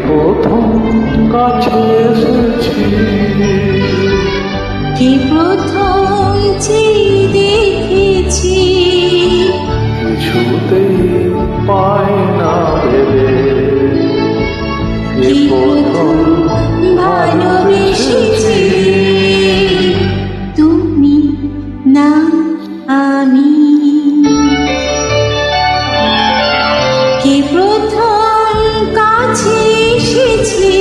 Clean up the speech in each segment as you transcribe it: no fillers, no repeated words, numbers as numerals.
প্রথম কাছে এসেছি, কে প্রথম যে দেখেছি, কিছুতেই পায় না ভেবে, কে প্রথম ভালোবেসেছি, তুমি না আমি। কে প্রথম কাছে এসেছি,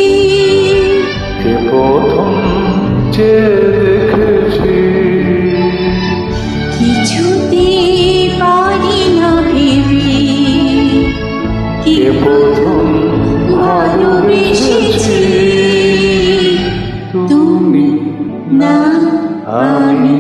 কে প্রথম যে দেখেছি, কিছুতে পারি না ভেবে, কে প্রথম ভালোবেসেছি, তুমি না আমি।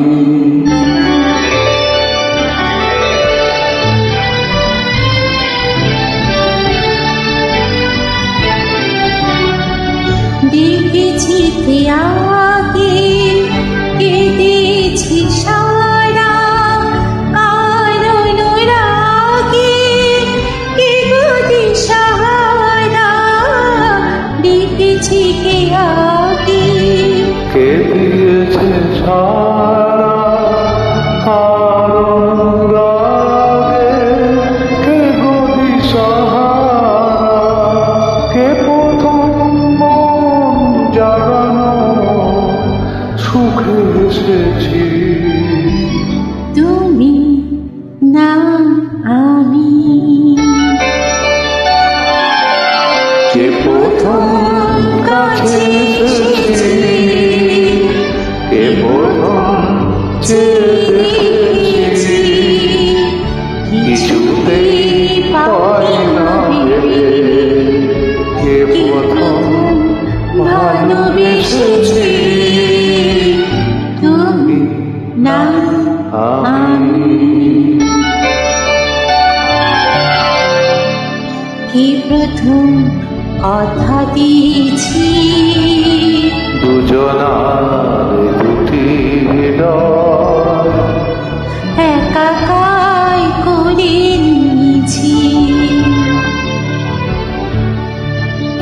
দেখেছি কে আগে, কেঁদেছি সারা কারণ রাগে, কে গতি সাহারা। দেখেছি কে আগে, কে দিয়েছে ছাড়া কারণ রাগে, কে গদি সাহারা, কে প্রথম মন জাগানো সুখে এসেছি, তুমি না আমি। কে প্রথম কাছে এসেছি, কে প্রথম যে দেখেছি, কিছুতেই পাই না ভেবে, কে প্রথম ভালোবেসেছি, তুমি না আমি। কে প্রথম কথা দিয়েছি, দুজনার দুটি হৃদয় একাকাই করে নিয়েছি।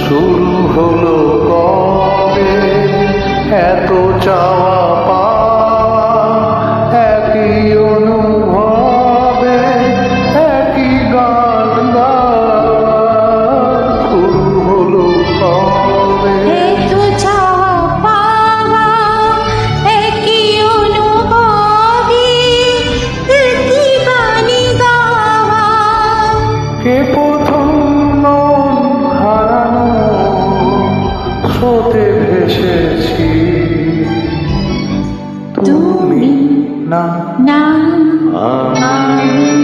শুরু হলো কবে এত চাওয়া পাওয়া, একই অনুভবে একই গান গাওয়া। শুরু হলো কবে এত চাওয়া পাওয়া, একই অনুভবে একই গানে গাওয়া। কে প্রথম মন হারানো স্রোতে ভেসেছি, তুমি না না আমি।